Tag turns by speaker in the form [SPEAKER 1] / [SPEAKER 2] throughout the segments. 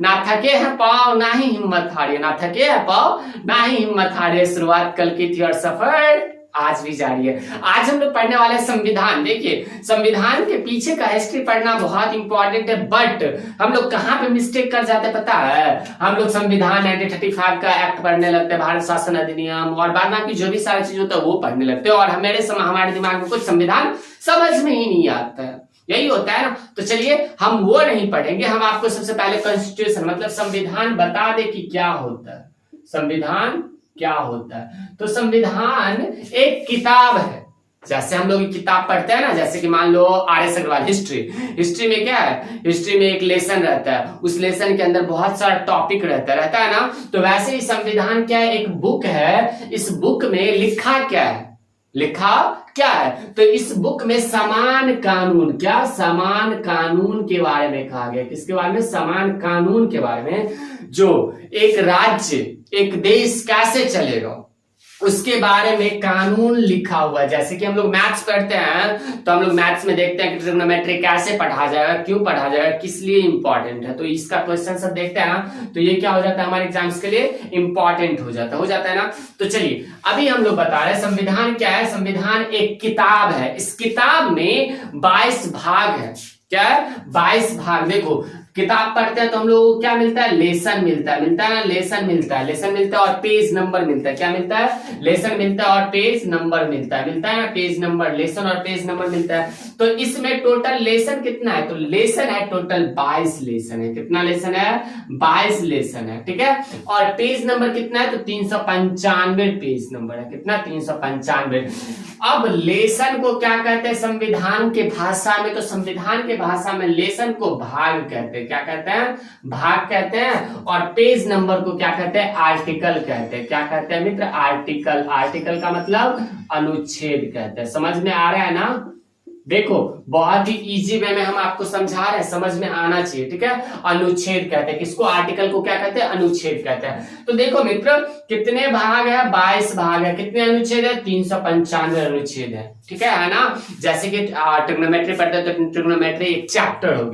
[SPEAKER 1] ना थके हैं पाँव ना ही हिम्मत हारे, ना थके हैं पाँव ना ही हिम्मत हारे, शुरुआत कल की थी और सफर आज भी जारी है। आज हम लोग पढ़ने वाले हैं संविधान। देखिए, संविधान के पीछे का हिस्ट्री पढ़ना बहुत इंपॉर्टेंट है, बट हम लोग कहाँ पे मिस्टेक कर जाते हैं पता है? हम लोग संविधान 1935 का एक्ट पढ़ने लगते हैं, भारत शासन अधिनियम और बाद बाकी जो भी सारी चीज होता है वो पढ़ने लगते हैं, और हमारे दिमाग में कुछ संविधान समझ में ही नहीं आता है। यही होता है ना। तो चलिए हम वो नहीं पढ़ेंगे, हम आपको सबसे पहले कॉन्स्टिट्यूशन मतलब संविधान बता दे कि क्या होता है, संविधान क्या होता है। तो संविधान एक किताब है, जैसे हम लोग किताब पढ़ते हैं ना, जैसे कि मान लो RS अग्रवाल हिस्ट्री में क्या है, हिस्ट्री में एक लेसन रहता है, उस लेसन के अंदर बहुत सारा टॉपिक रहता है ना। तो वैसे ही संविधान क्या है, एक बुक है। इस बुक में लिखा क्या है, तो इस बुक में समान कानून, क्या समान कानून के बारे में कहा गया। किसके बारे में? समान कानून के बारे में, जो एक राज्य एक देश कैसे चलेगा उसके बारे में कानून लिखा हुआ है। जैसे कि हम लोग मैथ्स पढ़ते हैं तो हम लोग मैथ्स में देखते हैं कि ट्रिग्नोमेट्री कैसे पढ़ा जाएगा, क्यों पढ़ा जाएगा, किस लिए इंपॉर्टेंट है। तो इसका क्वेश्चन सब देखते हैं ना, तो ये क्या हो जाता है हमारे एग्जाम्स के लिए इंपॉर्टेंट हो जाता है ना। तो चलिए अभी हम लोग बता रहे हैं संविधान क्या है। संविधान एक किताब है, इस किताब में 22 भाग है। क्या है? 22 भाग। देखो किताब पढ़ते हैं तो हम लोग क्या मिलता है, लेसन मिलता है ना, लेसन मिलता है और पेज नंबर मिलता है। क्या मिलता है? लेसन मिलता है और पेज नंबर मिलता है ना, पेज नंबर, लेसन और पेज नंबर मिलता है। तो इसमें टोटल लेसन कितना है, तो लेसन है टोटल 22 लेसन है। कितना लेसन है? 22 लेसन है, ठीक है। और पेज नंबर कितना है, तो 395 पेज नंबर है। कितना? 395। अब लेसन को क्या कहते हैं संविधान के भाषा में, तो संविधान के भाषा में लेसन को भाग कहते हैं। क्या कहते हैं? भाग कहते हैं। और पेज नंबर को क्या कहते हैं? आर्टिकल कहते हैं। क्या कहते हैं मित्र? आर्टिकल का मतलब अनुच्छेद कहते हैं। समझ में आ रहा है ना? देखो बहुत ही इजी वे में हम आपको समझा रहे हैं, समझ में आना चाहिए, ठीक है। अनुच्छेद कहते हैं किसको? आर्टिकल को क्या कहते हैं? अनुच्छेद कहते हैं। तो देखो मित्र कितने भाग है? 22 भाग है। कितने अनुच्छेद है? 395 अनुच्छेद है, ठीक है ना। जैसे कि ट्रिग्नोमेट्री पढ़ते हैं तो ट्रिग्नोमेट्री एक चैप्टर हो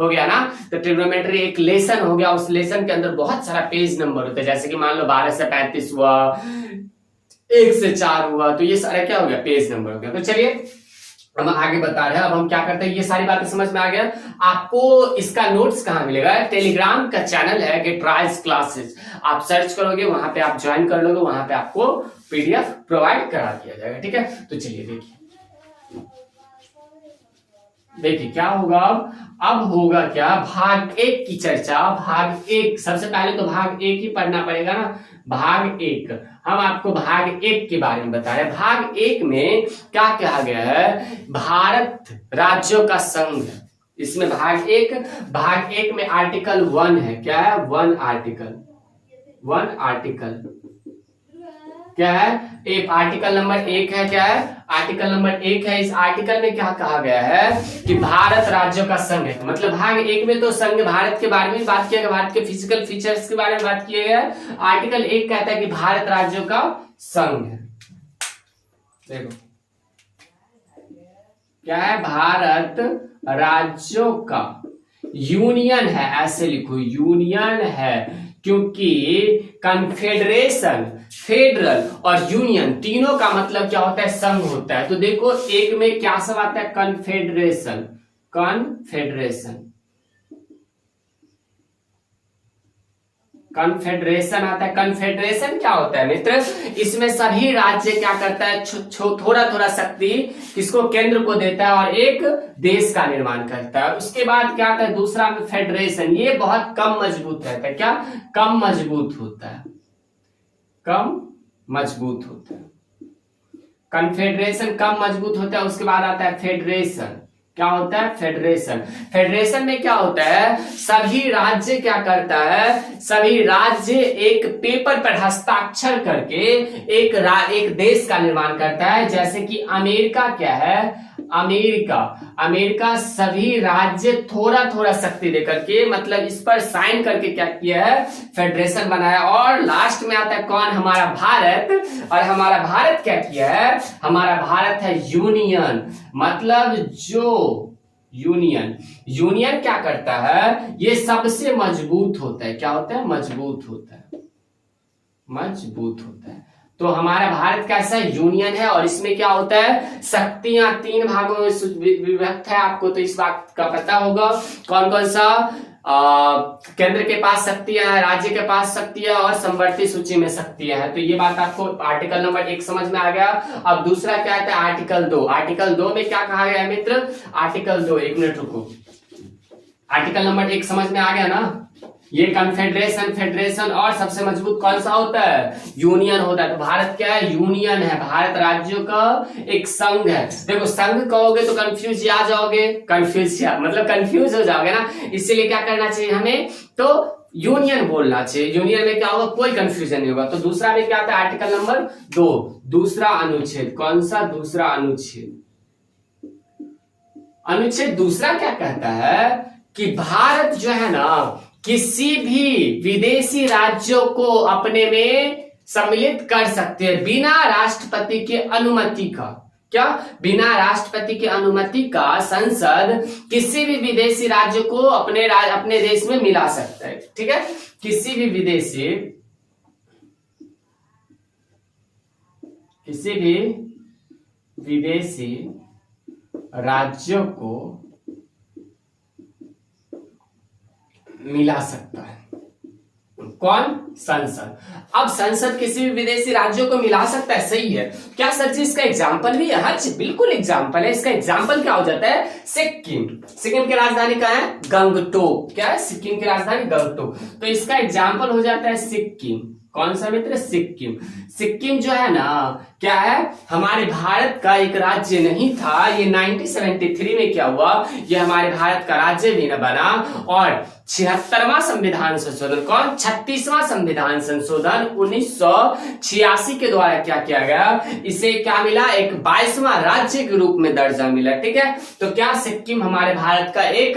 [SPEAKER 1] गया ना। तो ट्रिग्नोमेट्री एक लेसन हो गया, उस लेसन के अंदर बहुत सारा पेज नंबर होता है। जैसे कि मान लो 12 से 35 हुआ, 1 से 4 हुआ, तो ये सारा क्या हो गया? पेज नंबर हो गया। तो चलिए हम आगे बता रहे हैं। अब हम क्या करते हैं, ये सारी बातें समझ में आ गया। आपको इसका नोट्स कहाँ मिलेगा? टेलीग्राम का चैनल है गेट राइज क्लासेस, आप सर्च करोगे, वहां पे आप ज्वाइन कर लोगे, वहां पे आपको PDF प्रोवाइड करा दिया जाएगा, ठीक है। तो चलिए देखिए क्या होगा अब होगा क्या, भाग 1 की चर्चा। भाग 1 सबसे पहले तो भाग 1 ही पढ़ना पड़ेगा ना। भाग 1 हम आपको भाग 1 के बारे में बता रहे हैं। भाग 1 में क्या कहा गया है? भारत राज्यों का संघ। इसमें भाग 1 में आर्टिकल 1 है। क्या है? 1 आर्टिकल क्या है? एक आर्टिकल नंबर 1 है। क्या है? आर्टिकल नंबर 1 है। इस आर्टिकल में क्या कहा गया है कि भारत राज्यों का संघ है। मतलब भाग 1 में तो संघ भारत के बारे में बात किया गया, भारत के फिजिकल फीचर्स के बारे में बात किया गया है। आर्टिकल 1 कहता है कि भारत राज्यों का संघ है। देखो क्या है? भारत राज्यों का यूनियन है, ऐसे लिखो यूनियन है, क्योंकि कन्फेडरेशन, फेडरल और यूनियन तीनों का मतलब क्या होता है? संघ होता है। तो देखो 1 में क्या सब आता है? कन्फेडरेशन आता है। कन्फेडरेशन क्या होता है मित्र? इसमें सभी राज्य क्या करता है? थोड़ा शक्ति किसको? केंद्र को देता है और एक देश का निर्माण करता है। उसके बाद क्या आता है? दूसरा में फेडरेशन, ये बहुत कम मजबूत रहता है। क्या? कम मजबूत होता है। कन्फेडरेशन कम मजबूत होता है। उसके बाद आता है फेडरेशन। क्या होता है? फेडरेशन में क्या होता है? सभी राज्य क्या करता है? सभी राज्य एक पेपर पर हस्ताक्षर करके एक देश का निर्माण करता है। जैसे कि अमेरिका क्या है? अमेरिका सभी राज्य थोड़ा शक्ति देकर के, मतलब इस पर साइन करके क्या किया है? फेडरेशन बनाया। और लास्ट में आता है कौन? हमारा भारत। और हमारा भारत क्या किया है? हमारा भारत है यूनियन, मतलब जो यूनियन। यूनियन क्या करता है, ये सबसे मजबूत होता है। क्या होता है, मजबूत होता है, मजबूत होता है। तो हमारा भारत कैसा यूनियन है, और इसमें क्या होता है, शक्तियां 3 भागों में विभक्त है। आपको तो इस बात का पता होगा। कौन कौन सा, केंद्र के पास शक्तियां है, राज्य के पास शक्तियां, और संवर्ती सूची में शक्तियां है। तो ये बात आपको आर्टिकल नंबर 1 समझ में आ गया। अब दूसरा क्या है, आर्टिकल 2। आर्टिकल 2 में क्या कहा गया है मित्र, आर्टिकल 2, 1 मिनट रुको। आर्टिकल नंबर 1 समझ में आ गया ना, ये कन्फेडरेशन, फेडरेशन, और सबसे मजबूत कौन सा होता है, यूनियन होता है। तो भारत क्या है, यूनियन है। भारत राज्यों का एक संघ है। देखो संघ कहोगे तो कंफ्यूज आ जाओगे, मतलब कंफ्यूज हो जाओगे ना, इसीलिए क्या करना चाहिए हमें, तो यूनियन बोलना चाहिए। यूनियन में क्या होगा, कोई कंफ्यूजन नहीं होगा। तो दूसरा में क्या आता है, आर्टिकल नंबर 2, दूसरा अनुच्छेद। कौन सा, दूसरा अनुच्छेद। अनुच्छेद दूसरा क्या कहता है कि भारत जो है ना, किसी भी विदेशी राज्यों को अपने में सम्मिलित कर सकते हैं बिना राष्ट्रपति के अनुमति का। क्या, बिना राष्ट्रपति की अनुमति का संसद किसी भी विदेशी राज्य को अपने देश में मिला सकता है। ठीक है, किसी भी विदेशी राज्यों को मिला सकता है। कौन, संसद। अब संसद किसी भी विदेशी राज्यों को मिला सकता है, सही है। क्या सर जी इसका एग्जाम्पल भी है, हाँ बिल्कुल एग्जाम्पल है। इसका एग्जाम्पल क्या हो जाता है, सिक्किम। सिक्किम की राजधानी क्या है, गंगटोक। क्या है, सिक्किम की राजधानी गंगटोक। तो इसका एग्जाम्पल हो जाता है सिक्किम। कौन सा मित्र, सिक्किम। सिक्किम जो है ना, क्या है, हमारे भारत का एक राज्य नहीं था। ये 1973 में क्या हुआ, ये हमारे भारत का राज्य भी न बना, और 76वां संविधान संशोधन, कौन, 36वां संविधान संशोधन 1986 के द्वारा क्या किया गया, इसे क्या मिला, एक 22वां राज्य के रूप में दर्जा मिला। ठीक है, तो क्या सिक्किम हमारे भारत का एक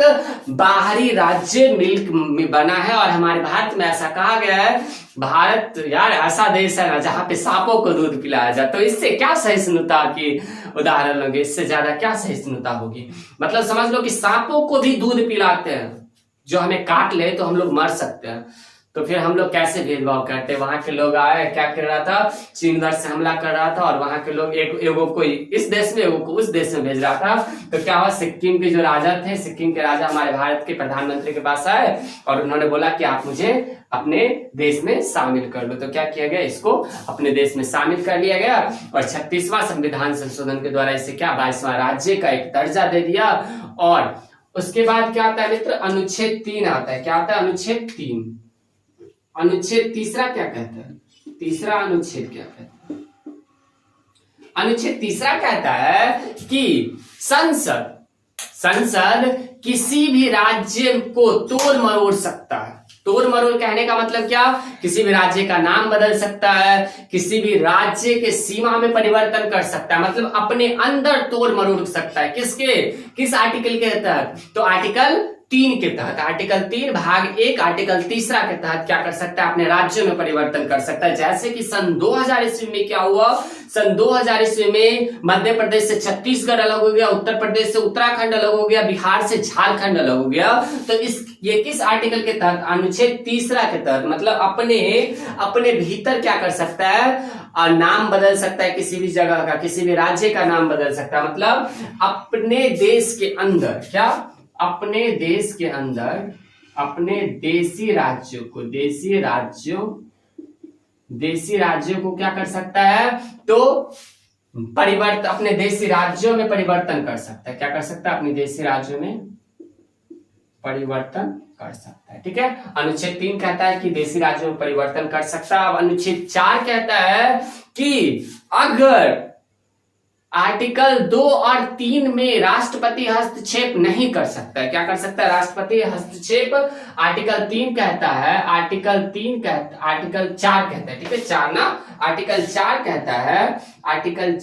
[SPEAKER 1] बाहरी राज्य मिल्क बना है। और हमारे भारत में ऐसा कहा गया है, भारत यार ऐसा देश है ना जहां पे सांपों को दूध पिलाया जाए। तो इससे क्या सहिष्णुता की उदाहरण लोगे, इससे ज्यादा क्या सहिष्णुता होगी। मतलब समझ लो कि सांपों को भी दूध पिलाते हैं, जो हमें काट ले तो हम लोग मर सकते हैं। तो फिर हम लोग कैसे भेदभाव करते हैं। वहां के लोग आए, क्या कर रहा था, चीन उधर से हमला कर रहा था, और वहां के लोग एगो कोई इस देश में, एगो को उस देश में भेज रहा था। तो क्या हुआ, सिक्किम के जो राजा थे, सिक्किम के राजा हमारे भारत के प्रधानमंत्री के पास आए, और उन्होंने बोला कि आप मुझे अपने देश में शामिल कर लो। तो क्या किया गया, इसको अपने देश में शामिल कर लिया गया, और 36वां संविधान संशोधन के द्वारा इसे क्या, 22वां राज्य का एक दर्जा दे दिया। और उसके बाद क्या आता है मित्र, अनुच्छेद 3 आता है। क्या आता है, अनुच्छेद 3। अनुच्छेद तीसरा क्या कहता है, तीसरा अनुच्छेद क्या कहता है, अनुच्छेद तीसरा कहता है कि संसद किसी भी राज्य को तोड़ मरोड़ सकता है। तोड़ मरोड़ कहने का मतलब क्या, किसी भी राज्य का नाम बदल सकता है, किसी भी राज्य के सीमा में परिवर्तन कर सकता है, मतलब अपने अंदर तोड़ मरोड़ सकता है। किस आर्टिकल के तहत, तो आर्टिकल 3 के तहत। आर्टिकल 3 भाग 1 आर्टिकल तीसरा के तहत क्या कर सकता है, अपने राज्यों में परिवर्तन कर सकता है। जैसे कि सन 2000 ईस्वी में क्या हुआ, सन 2000 ईस्वी में मध्य प्रदेश से छत्तीसगढ़ अलग हो गया, उत्तर प्रदेश से उत्तराखंड अलग हो गया, बिहार से झारखंड अलग हो गया। तो ये किस आर्टिकल के तहत, अनुच्छेद तीसरा के तहत। मतलब अपने भीतर क्या कर सकता है, नाम बदल सकता है, किसी भी जगह का, किसी भी राज्य का नाम बदल सकता है। मतलब अपने देश के अंदर, क्या, अपने देश के अंदर अपने देशी राज्यों को क्या कर सकता है, तो परिवर्तन, अपने देशी राज्यों में परिवर्तन कर सकता है। क्या कर सकता है, अपने देशी राज्यों में परिवर्तन कर सकता है। ठीक है, अनुच्छेद 3 कहता है कि देशी राज्यों में परिवर्तन कर सकता है। अब अनुच्छेद 4 कहता है कि अगर आर्टिकल 2 और 3 में राष्ट्रपति हस्तक्षेप नहीं कर सकता है। क्या कर सकता है, राष्ट्रपति हस्तक्षेप। आर्टिकल 3 कहता है, आर्टिकल 4 कहता है, ठीक है, 4 ना, आर्टिकल 4 कहता है, आर्टिकल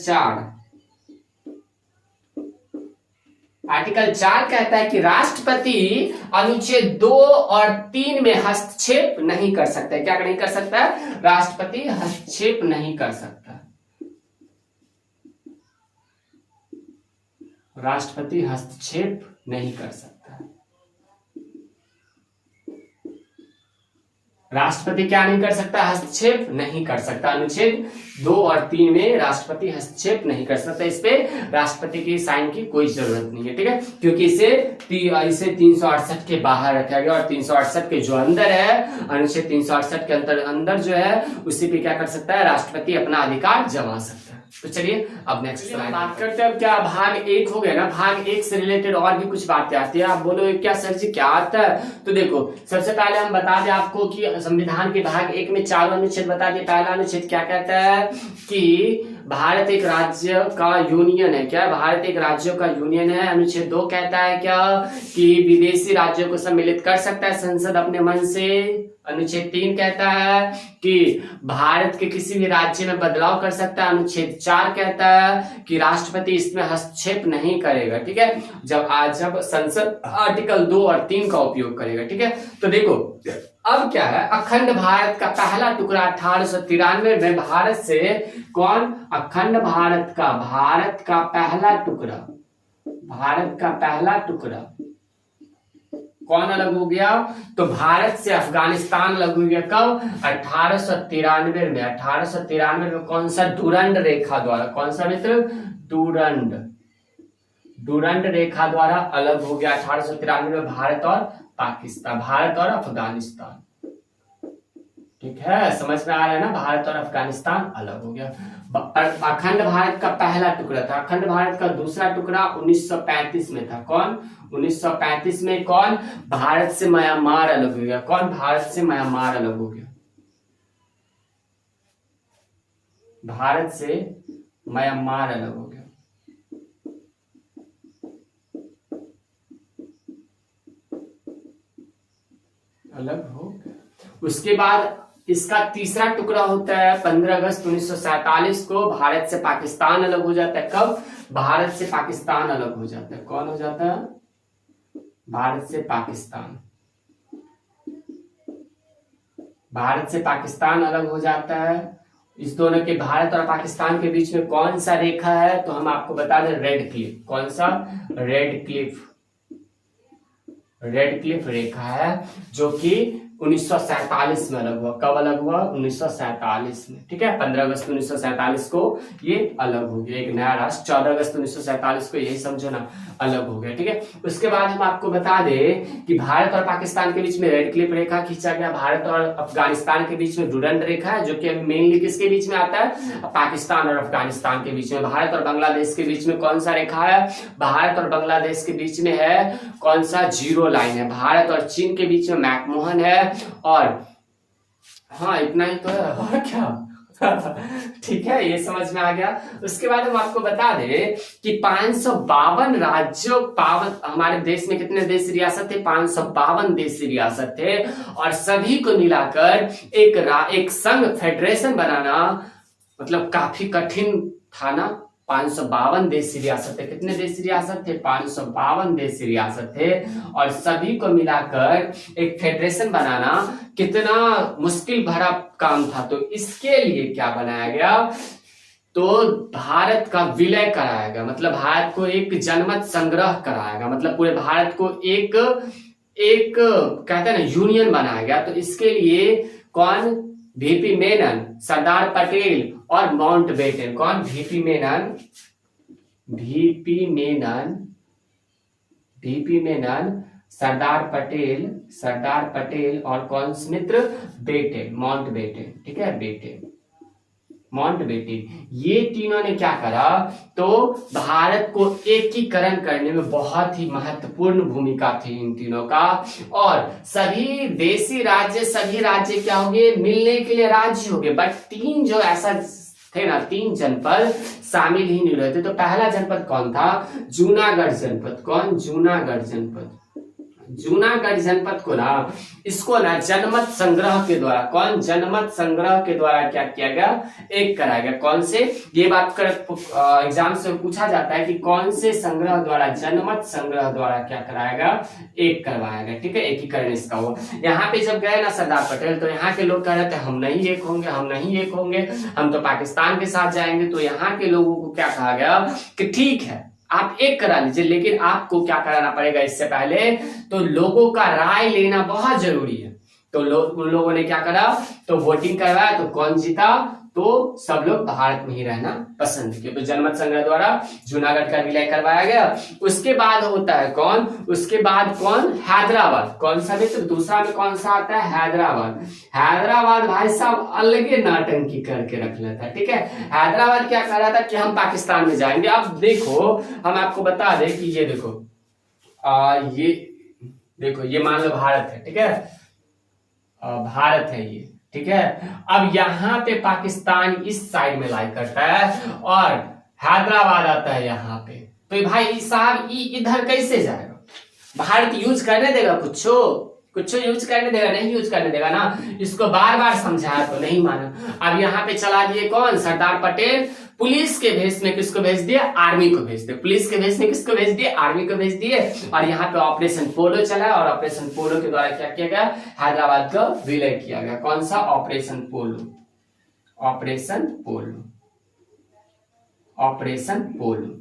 [SPEAKER 1] 4 कहता है कि राष्ट्रपति अनुच्छेद 2 और 3 में हस्तक्षेप नहीं कर सकता है। क्या नहीं कर सकता है, राष्ट्रपति हस्तक्षेप नहीं कर सकता, राष्ट्रपति हस्तक्षेप नहीं कर सकता। राष्ट्रपति क्या नहीं कर सकता? हस्तक्षेप नहीं कर सकता। अनुच्छेद 2 और 3 में राष्ट्रपति हस्तक्षेप नहीं कर सकता। इस पे राष्ट्रपति की साइन की कोई जरूरत नहीं है, ठीक है, क्योंकि इसे 368 के बाहर रखा गया और 368 के जो अंदर है, अनुच्छेद 368 के अंदर जो है, उसी पे क्या कर सकता है? राष्ट्रपति अपना अधिकार जमा सकता है। तो चलिए अब नेक्स्ट स्लाइड बात करते हैं। क्या भाग 1 हो गया ना? भाग 1 से रिलेटेड और भी कुछ बातें आती है। आप बोलो क्या सर जी क्या आता है? तो देखो, सबसे पहले हम बता दें आपको कि संविधान के भाग 1 में 4 अनुच्छेद बता दिए। पहला अनुच्छेद क्या कहता है कि भारत एक राज्य का यूनियन है। क्या? भारत एक राज्यों का यूनियन है। अनुच्छेद 2 कहता है क्या? कि विदेशी राज्यों को सम्मिलित कर सकता है संसद अपने मन से। अनुच्छेद 3 कहता है कि भारत के किसी भी राज्य में बदलाव कर सकता है। अनुच्छेद 4 कहता है कि राष्ट्रपति इसमें हस्तक्षेप नहीं करेगा, ठीक है, जब संसद आर्टिकल 2 और 3 का उपयोग करेगा, ठीक है। तो देखो अब क्या है, अखंड भारत का पहला टुकड़ा 1893 में भारत से कौन? अखंड भारत का पहला टुकड़ा कौन अलग हो गया? तो भारत से अफगानिस्तान अलग हो गया। कब? 1893 में। 1893 में कौन सा? डूरंड रेखा द्वारा। कौन सा मित्र? डूरंड रेखा द्वारा अलग हो गया 1893 में भारत और पाकिस्तान, भारत और अफगानिस्तान, ठीक है, समझ में आ रहा है ना? भारत और अफगानिस्तान अलग हो गया। अखंड भारत का पहला टुकड़ा था। अखंड भारत का दूसरा टुकड़ा 1935 में था। कौन? 1935 में कौन? भारत से म्यांमार अलग हो गया। कौन? भारत से म्यांमार अलग हो गया। भारत से म्यांमार अलग हो गया। अलग हो गया। उसके बाद इसका तीसरा टुकड़ा होता है 15 अगस्त 1947 को भारत से पाकिस्तान अलग हो जाता है। कब? भारत से पाकिस्तान अलग हो जाता है। कौन हो जाता है? भारत से पाकिस्तान। भारत से पाकिस्तान अलग हो जाता है। इस दोनों के, भारत और पाकिस्तान के बीच में कौन सा रेखा है? तो हम आपको बता दें, रेड क्लिफ। कौन सा? रेड क्लिफ रेखा है, जो कि 1947 में अलग हुआ। कब अलग हुआ? 1947 में, ठीक है। 15 अगस्त 1947 को ये अलग हो गया, एक नया राष्ट्र। 14 अगस्त 1947 को, यही समझो ना, अलग हो गया, ठीक है। उसके बाद हम आपको बता दें कि भारत और पाकिस्तान के बीच में रेड क्लिफ रेखा खींचा गया। भारत और अफगानिस्तान के बीच में डूरंड रेखा है, जो कि मेनली किसके बीच में आता है? पाकिस्तान और अफगानिस्तान के बीच में। भारत और बांग्लादेश के बीच में कौन सा रेखा है? भारत और बांग्लादेश के बीच में है कौन सा? जीरो लाइन है। भारत और चीन के बीच में मैकमोहन है। और हाँ, इतना ही तो है, और क्या? ठीक है, ये समझ में आ गया। उसके बाद हम आपको बता दें कि 552 राज्यों, हमारे देश में कितने देश रियासत थे? 552 देश रियासत थे। और सभी को मिलाकर एक संघ, फेडरेशन बनाना मतलब काफी कठिन था ना। 552 देशी रियासत थे। कितने देशी रियासत थे? 552 देशी रियासत थे। और सभी को मिलाकर एक फेडरेशन बनाना कितना मुश्किल भरा काम था। तो इसके लिए क्या बनाया गया? तो भारत का विलय कराया गया, मतलब भारत को एक जनमत संग्रह कराया गया, मतलब पूरे भारत को एक कहते हैं ना यूनियन बनाया गया। तो इसके लिए कौन? वीपी मेनन, सरदार पटेल और माउंटबेटन। कौन? वीपी मेनन, सरदार पटेल और कौन मित्र? बेटन, माउंटबेटन, ठीक है, माउंटबेटन। ये तीनों ने क्या करा? तो भारत को एकीकरण करने में बहुत ही महत्वपूर्ण भूमिका थी इन तीनों का। और सभी देशी राज्य, सभी राज्य क्या हो गए? मिलने के लिए राज्य हो गए। बट 3 जो ऐसा थे ना, 3 जनपद शामिल ही नहीं रहते। तो पहला जनपद कौन था? जूनागढ़ जनपद। कौन? जूनागढ़ जनपद को ना, इसको ना जनमत संग्रह के द्वारा, कौन? जनमत संग्रह के द्वारा क्या किया गया? एक कराया गया। कौन से? ये बात कर एग्जाम से पूछा जाता है कि कौन से संग्रह द्वारा? जनमत संग्रह द्वारा क्या कराया गया? एक करवाया गया, ठीक है, एकीकरण इसका हुआ। यहाँ पे जब गए ना सरदार पटेल, तो यहाँ के लोग कह रहे थे हम नहीं एक होंगे, हम तो पाकिस्तान के साथ जाएंगे। तो यहाँ के लोगों को क्या कहा गया कि ठीक है, आप एक करा लीजिए, लेकिन आपको क्या कराना पड़ेगा इससे पहले, तो लोगों का राय लेना बहुत जरूरी है। तो उन लोगों ने क्या करा, तो वोटिंग करवाया, तो कौन जीता, तो सब लोग भारत में ही रहना पसंद किए। तो जनमत संग्रह द्वारा जूनागढ़ का विलय करवाया गया। उसके बाद होता है कौन, उसके बाद कौन, हैदराबाद। कौन सा मित्र, दूसरा में कौन सा आता है, हैदराबाद। हैदराबाद भाई साहब अलग ही नाटंकी करके रख लेता है, ठीक है। हैदराबाद क्या कह रहा था कि हम पाकिस्तान में जाएंगे। अब देखो हम आपको बता दें कि ये देखो ये देखो, ये मान लो भारत है, ठीक है, भारत है ये, ठीक है। अब यहां पे पाकिस्तान इस साइड में लाई करता है और हैदराबाद आता है यहाँ पे। तो भाई साहब इधर कैसे जाएगा, भारत यूज करने देगा, कुछ यूज करने देगा, नहीं यूज करने देगा ना। इसको बार बार समझाया तो नहीं माना। अब यहाँ पे चला दिए कौन, सरदार पटेल। पुलिस के भेष में किसको भेज दिया, आर्मी को भेज दिया। पुलिस के भेष में किसको भेज दिए, आर्मी को भेज दिए। और यहाँ पे ऑपरेशन पोलो चला और ऑपरेशन पोलो के द्वारा क्या किया गया, हैदराबाद का विलय किया गया। कौन सा, ऑपरेशन पोलो, ऑपरेशन पोलो, ऑपरेशन पोलो।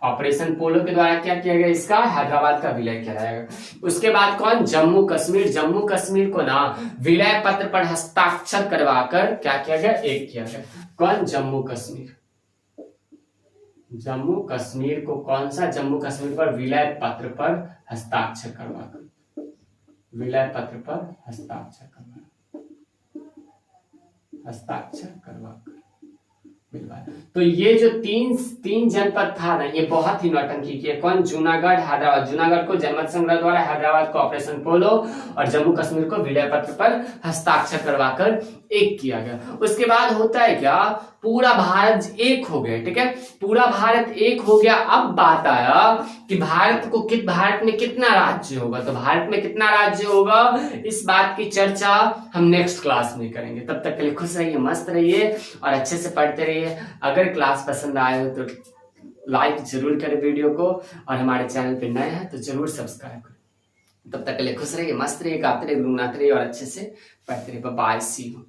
[SPEAKER 1] ऑपरेशन पोलो के द्वारा क्या किया गया, इसका हैदराबाद का विलय किया जाएगा। उसके बाद कौन, जम्मू कश्मीर। जम्मू कश्मीर को ना विलय पत्र पर हस्ताक्षर करवाकर क्या किया गया, एक किया गया। कौन, जम्मू कश्मीर। जम्मू कश्मीर को कौन सा, जम्मू कश्मीर पर विलय पत्र पर हस्ताक्षर करवाकर, विलय पत्र पर हस्ताक्षर करवाकर। तो ये जो तीन जनपद था ना, ये बहुत ही नौटंकी किए। कौन, जूनागढ़, हैदराबाद। जूनागढ़ को जनमत संग्रह द्वारा, हैदराबाद को ऑपरेशन पोलो और जम्मू कश्मीर को विलय पत्र पर हस्ताक्षर करवाकर एक किया गया। उसके बाद होता है क्या, पूरा भारत एक हो गया, ठीक है, पूरा भारत एक हो गया। अब बात आया कि भारत में कितना राज्य होगा। तो भारत में कितना राज्य होगा, इस बात की चर्चा हम नेक्स्ट क्लास में करेंगे। तब तक के लिए खुश रहिए, मस्त रहिए और अच्छे से पढ़ते रहिए। अगर क्लास पसंद आए हो तो लाइक जरूर करें वीडियो को, और हमारे चैनल पे नए हैं तो जरूर सब्सक्राइब करें। तब तक के लिए खुश रहिए, मस्त रहिए, गाते रहिए, गुनगुनाते रहिए और अच्छे से पढ़ते रहिए। Bye, see you.